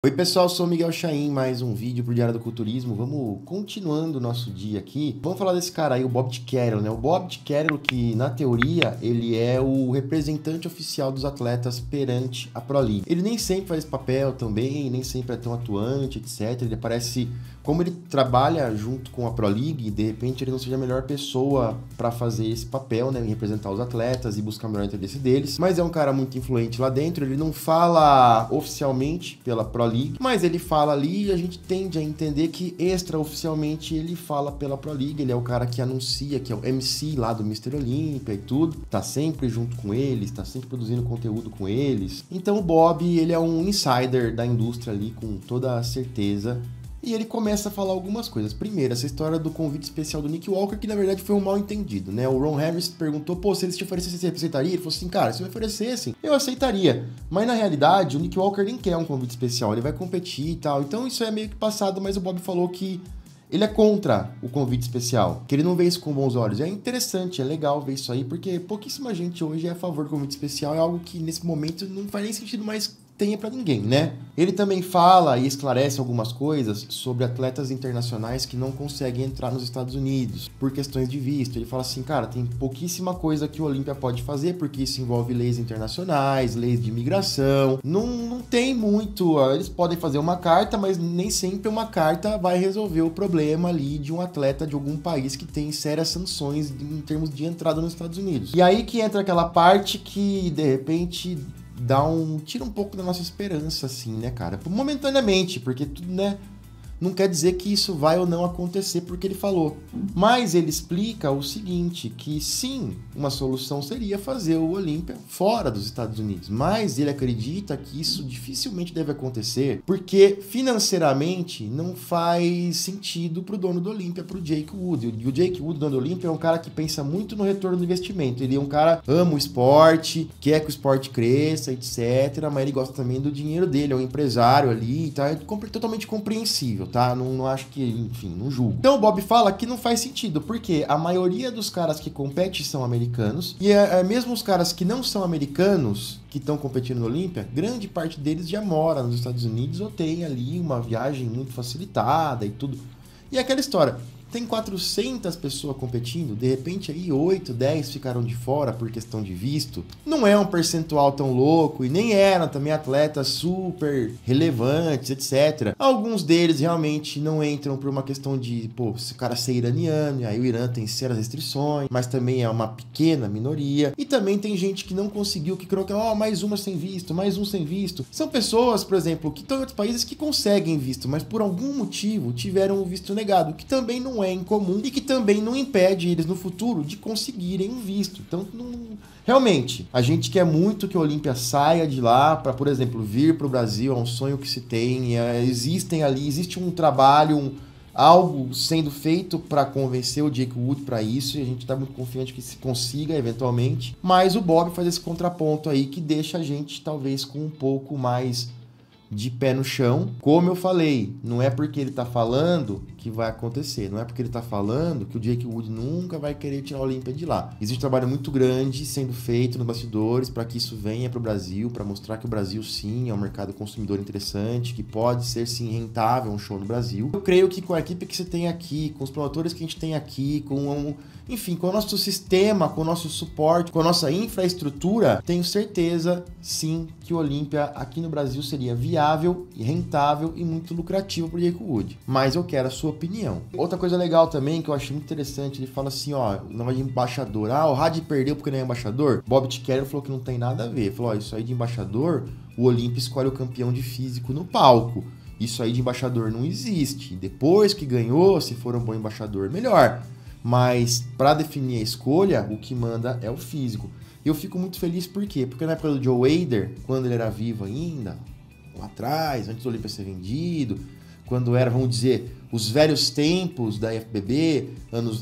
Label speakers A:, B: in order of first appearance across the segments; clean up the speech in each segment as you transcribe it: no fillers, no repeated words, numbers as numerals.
A: Oi pessoal, sou o Miguel Chaim, mais um vídeo pro Diário do Culturismo. Vamos continuando o nosso dia aqui. Vamos falar desse cara aí, o Bob de Kerel, né? O Bob de Kerel, que na teoria ele é o representante oficial dos atletas perante a Pro League. Ele nem sempre faz esse papel também, nem sempre é tão atuante, etc. Ele parece, como ele trabalha junto com a Pro League, de repente ele não seja a melhor pessoa para fazer esse papel, né? Em representar os atletas e buscar o melhor interesse deles. Mas é um cara muito influente lá dentro, ele não fala oficialmente pela Pro League, mas ele fala ali e a gente tende a entender que extraoficialmente ele fala pela Pro League. Ele é o cara que anuncia, que é o MC lá do Mr. Olímpia e tudo, tá sempre junto com eles, tá sempre produzindo conteúdo com eles. Então o Bob, ele é um insider da indústria ali com toda a certeza. E ele começa a falar algumas coisas. Primeiro, essa história do convite especial do Nick Walker, que na verdade foi um mal entendido, né? O Ron Harris perguntou, pô, se eles te oferecessem, você aceitaria? Ele falou assim, cara, se me oferecessem, eu aceitaria. Mas na realidade, o Nick Walker nem quer um convite especial, ele vai competir e tal. Então isso é meio que passado, mas o Bob falou que ele é contra o convite especial, que ele não vê isso com bons olhos. É interessante, é legal ver isso aí, porque pouquíssima gente hoje é a favor do convite especial, é algo que nesse momento não faz nem sentido mais tenha pra ninguém, né? Ele também fala e esclarece algumas coisas sobre atletas internacionais que não conseguem entrar nos Estados Unidos por questões de visto. Ele fala assim, cara, tem pouquíssima coisa que o Olímpia pode fazer, porque isso envolve leis internacionais, leis de imigração. Não tem muito. Eles podem fazer uma carta, mas nem sempre uma carta vai resolver o problema ali de um atleta de algum país que tem sérias sanções em termos de entrada nos Estados Unidos. E aí que entra aquela parte que, de repente, tira um pouco da nossa esperança, assim, né, cara? Momentaneamente, porque tudo, né, não quer dizer que isso vai ou não acontecer porque ele falou. Mas ele explica o seguinte, que sim, uma solução seria fazer o Olímpia fora dos Estados Unidos. Mas ele acredita que isso dificilmente deve acontecer porque financeiramente não faz sentido pro dono do Olímpia, pro Jake Wood. E o Jake Wood, dono do Olímpia, é um cara que pensa muito no retorno do investimento. Ele é um cara que ama o esporte, quer que o esporte cresça, etc. Mas ele gosta também do dinheiro dele, é um empresário ali, tá? É totalmente compreensível. Tá? Não acho que, enfim, não julgo. Então o Bob fala que não faz sentido, porque a maioria dos caras que competem são americanos, e mesmo os caras que não são americanos, que estão competindo no Olímpia, grande parte deles já mora nos Estados Unidos ou tem ali uma viagem muito facilitada e tudo. E é aquela história, tem 400 pessoas competindo, de repente aí 8, 10 ficaram de fora por questão de visto. Não é um percentual tão louco e nem eram também atletas super relevantes, etc. Alguns deles realmente não entram por uma questão de, pô, se o cara ser iraniano, e aí o Irã tem sérias restrições, mas também é uma pequena minoria. E também tem gente que não conseguiu, que coloca, mais uma sem visto, mais um sem visto. São pessoas, por exemplo, que estão em outros países que conseguem visto, mas por algum motivo tiveram o visto negado, que também não é incomum e que também não impede eles no futuro de conseguirem um visto. Então, realmente, a gente quer muito que a Olímpia saia de lá para, por exemplo, vir para o Brasil, é um sonho que se tem, existe um trabalho, algo sendo feito para convencer o Jake Wood para isso, e a gente está muito confiante que se consiga eventualmente, mas o Bob faz esse contraponto aí que deixa a gente talvez com um pouco mais de pé no chão. Como eu falei, não é porque ele tá falando que vai acontecer, não é porque ele tá falando que o Jake Wood nunca vai querer tirar a Olímpia de lá. Existe um trabalho muito grande sendo feito nos bastidores para que isso venha para o Brasil, para mostrar que o Brasil sim é um mercado consumidor interessante, que pode ser sim rentável um show no Brasil. Eu creio que com a equipe que você tem aqui, com os promotores que a gente tem aqui, com o nosso sistema, com o nosso suporte, com a nossa infraestrutura, tenho certeza sim que o Olímpia aqui no Brasil seria viável e rentável e muito lucrativo para o Jake Wood. Mas eu quero a sua opinião. Outra coisa legal também que eu achei muito interessante, ele fala assim, o nome de embaixador. O Hadi perdeu porque não é embaixador. Bob de Kerel falou que não tem nada a ver. Ele falou, isso aí de embaixador, o Olímpia escolhe o campeão de físico no palco. Isso aí de embaixador não existe. Depois que ganhou, se for um bom embaixador, melhor. Mas para definir a escolha, o que manda é o físico. Eu fico muito feliz por quê? Porque na época do Joe Hader, quando ele era vivo ainda, lá atrás, antes do Olímpia ser vendido, quando era, vamos dizer, os velhos tempos da IFBB,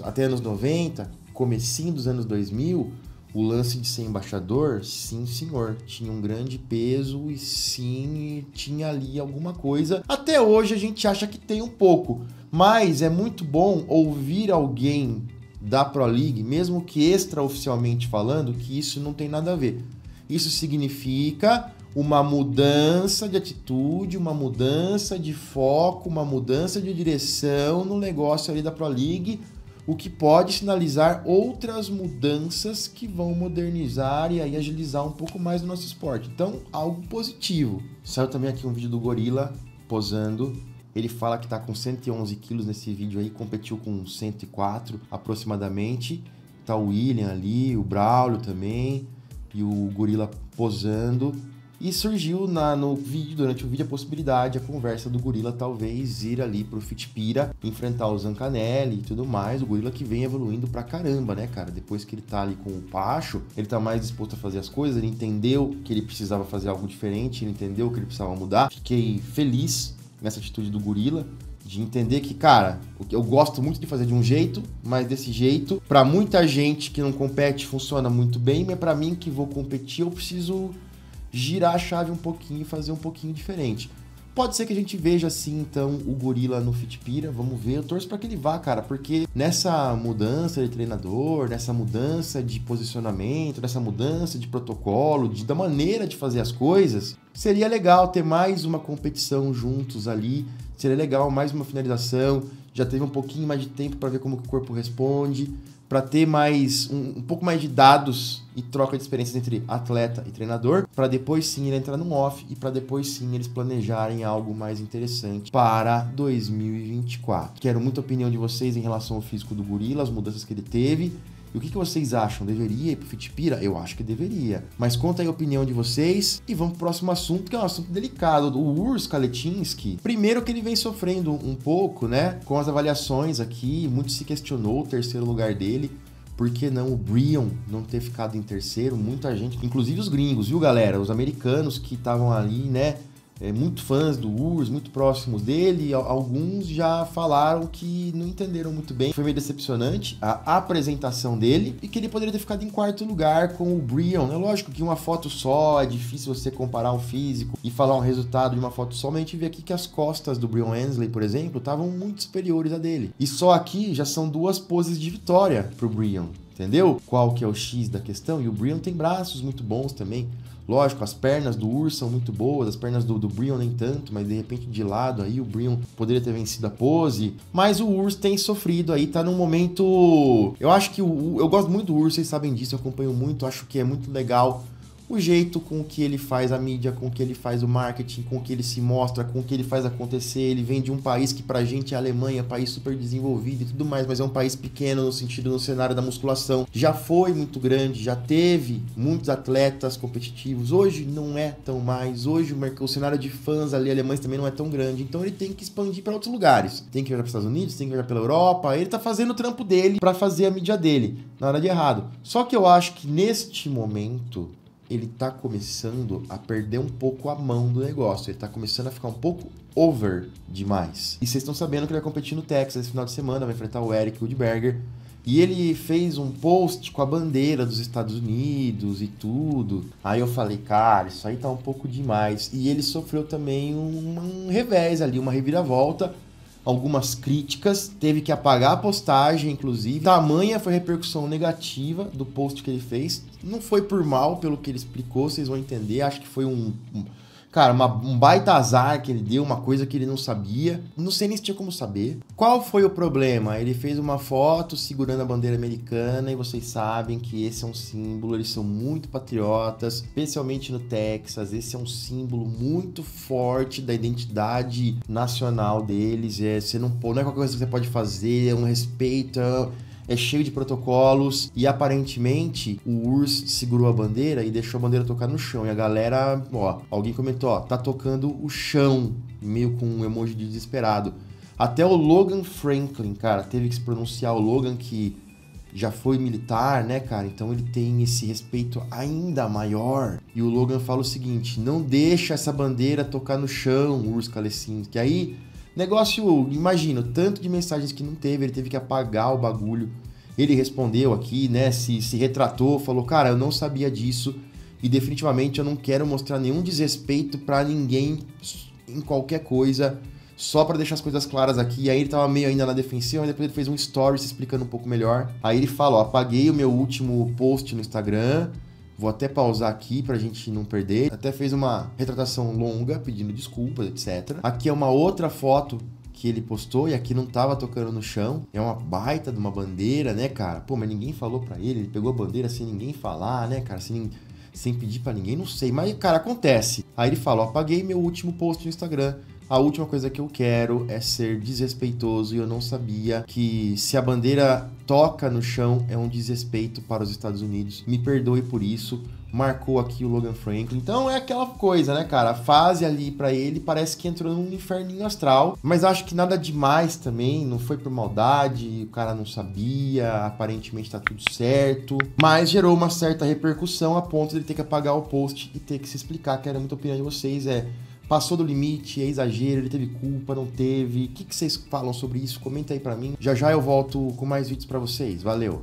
A: até anos 90, comecinho dos anos 2000, o lance de ser embaixador, sim senhor, tinha um grande peso e sim, tinha ali alguma coisa. Até hoje a gente acha que tem um pouco, mas é muito bom ouvir alguém da Pro League, mesmo que extraoficialmente falando, que isso não tem nada a ver. Isso significa uma mudança de atitude, uma mudança de foco, uma mudança de direção no negócio ali da Pro League, o que pode sinalizar outras mudanças que vão modernizar e aí agilizar um pouco mais o nosso esporte. Então, algo positivo. Saiu também aqui um vídeo do Gorila posando. Ele fala que está com 111 quilos nesse vídeo aí, competiu com 104 aproximadamente. Tá o William ali, o Braulio também, e o Gorila posando. E surgiu durante o vídeo, a possibilidade, a conversa do Gorila talvez ir ali pro Fitpira, enfrentar o Zancanelli e tudo mais. O Gorila que vem evoluindo pra caramba, né, cara? Depois que ele tá ali com o Pacho, ele tá mais disposto a fazer as coisas, ele entendeu que ele precisava fazer algo diferente, ele entendeu que ele precisava mudar. Fiquei feliz nessa atitude do Gorila, de entender que, cara, eu gosto muito de fazer de um jeito, mas desse jeito, pra muita gente que não compete, funciona muito bem, mas pra mim que vou competir, eu preciso girar a chave um pouquinho e fazer um pouquinho diferente. Pode ser que a gente veja assim, então, o Gorila no Fitpira, vamos ver, eu torço pra que ele vá, cara, porque nessa mudança de treinador, nessa mudança de posicionamento, nessa mudança de protocolo, da maneira de fazer as coisas, seria legal ter mais uma competição juntos ali, seria legal mais uma finalização, já teve um pouquinho mais de tempo para ver como que o corpo responde, para ter mais um pouco mais de dados e troca de experiências entre atleta e treinador, para depois sim ele entrar no off e para depois sim eles planejarem algo mais interessante para 2024. Quero muita opinião de vocês em relação ao físico do Gorila, as mudanças que ele teve. E o que vocês acham? Deveria ir pro Fitpira? Eu acho que deveria. Mas conta aí a opinião de vocês e vamos pro próximo assunto, que é um assunto delicado. O Urs Kaletinski, primeiro que ele vem sofrendo um pouco, né, com as avaliações aqui, muito se questionou o terceiro lugar dele. Por que não o Brion não ter ficado em terceiro? Muita gente, inclusive os gringos, viu, galera? Os americanos que estavam ali, né, muito fãs do Urs, muito próximos dele, alguns já falaram que não entenderam muito bem. Foi meio decepcionante a apresentação dele e que ele poderia ter ficado em quarto lugar com o Brion. É lógico que uma foto só, é difícil você comparar um físico e falar um resultado de uma foto só, mas a gente vê aqui que as costas do Brion Ansley, por exemplo, estavam muito superiores a dele. E só aqui já são 2 poses de vitória pro Brion, entendeu? Qual que é o X da questão? E o Brion tem braços muito bons também. Lógico, as pernas do Urs são muito boas, as pernas do Brion nem tanto, mas de repente de lado aí o Brion poderia ter vencido a pose. Mas o Urs tem sofrido aí, tá num momento... Eu acho que eu gosto muito do Urs, vocês sabem disso, eu acompanho muito, acho que é muito legal o jeito com que ele faz a mídia, com que ele faz o marketing, com que ele se mostra, com que ele faz acontecer. Ele vem de um país que pra gente é a Alemanha, país super desenvolvido e tudo mais, mas é um país pequeno no sentido, no cenário da musculação. Já foi muito grande, já teve muitos atletas competitivos, hoje não é tão mais, hoje o cenário de fãs ali alemães também não é tão grande, então ele tem que expandir para outros lugares. Tem que viajar para os Estados Unidos, tem que viajar pela Europa, ele tá fazendo o trampo dele para fazer a mídia dele, nada de errado. Só que eu acho que neste momento ele tá começando a perder um pouco a mão do negócio. Ele tá começando a ficar um pouco over demais. E vocês estão sabendo que ele vai competir no Texas esse final de semana, vai enfrentar o Eric Woodberger. E ele fez um post com a bandeira dos Estados Unidos e tudo. Aí eu falei, cara, isso aí tá um pouco demais. E ele sofreu também um revés ali, uma reviravolta. Algumas críticas, teve que apagar a postagem, inclusive. Tamanha foi a repercussão negativa do post que ele fez. Não foi por mal, pelo que ele explicou, vocês vão entender. Acho que foi um baita azar que ele deu, uma coisa que ele não sabia. Não sei nem se tinha como saber. Qual foi o problema? Ele fez uma foto segurando a bandeira americana e vocês sabem que esse é um símbolo, eles são muito patriotas, especialmente no Texas. Esse é um símbolo muito forte da identidade nacional deles. Você não é qualquer coisa que você pode fazer, é um respeito, é cheio de protocolos, e aparentemente o Urs segurou a bandeira e deixou a bandeira tocar no chão, e a galera, alguém comentou, tá tocando o chão, meio com um emoji de desesperado. Até o Logan Franklin, cara, teve que se pronunciar, o Logan que já foi militar, né, cara, então ele tem esse respeito ainda maior, e o Logan fala o seguinte, não deixa essa bandeira tocar no chão, Urs Kalecinski, que aí... Negócio, imagino, tanto de mensagens que não teve, ele teve que apagar o bagulho. Ele respondeu aqui, né, se retratou, falou, cara, eu não sabia disso e definitivamente eu não quero mostrar nenhum desrespeito pra ninguém em qualquer coisa, só pra deixar as coisas claras aqui. Aí ele tava meio ainda na defensiva, mas depois ele fez um story se explicando um pouco melhor. Aí ele fala, apaguei o meu último post no Instagram, Vou até pausar aqui pra gente não perder. Até fez uma retratação longa, pedindo desculpas, etc. Aqui é uma outra foto que ele postou e aqui não tava tocando no chão. É uma baita de uma bandeira, né, cara? Pô, mas ninguém falou pra ele. Ele pegou a bandeira sem ninguém falar, né, cara? Sem pedir pra ninguém, não sei. Mas, cara, acontece. Aí ele fala, ó, apaguei meu último post no Instagram. A última coisa que eu quero é ser desrespeitoso e eu não sabia que se a bandeira toca no chão é um desrespeito para os Estados Unidos. Me perdoe por isso. Marcou aqui o Logan Franklin. Então é aquela coisa, né, cara? A fase ali pra ele parece que entrou num inferninho astral. Mas acho que nada demais também. Não foi por maldade. O cara não sabia. Aparentemente tá tudo certo. Mas gerou uma certa repercussão a ponto de ele ter que apagar o post e ter que se explicar. Quero muita opinião de vocês. Passou do limite, é exagero, ele teve culpa, não teve? O que vocês falam sobre isso? Comenta aí pra mim. Já já eu volto com mais vídeos pra vocês. Valeu!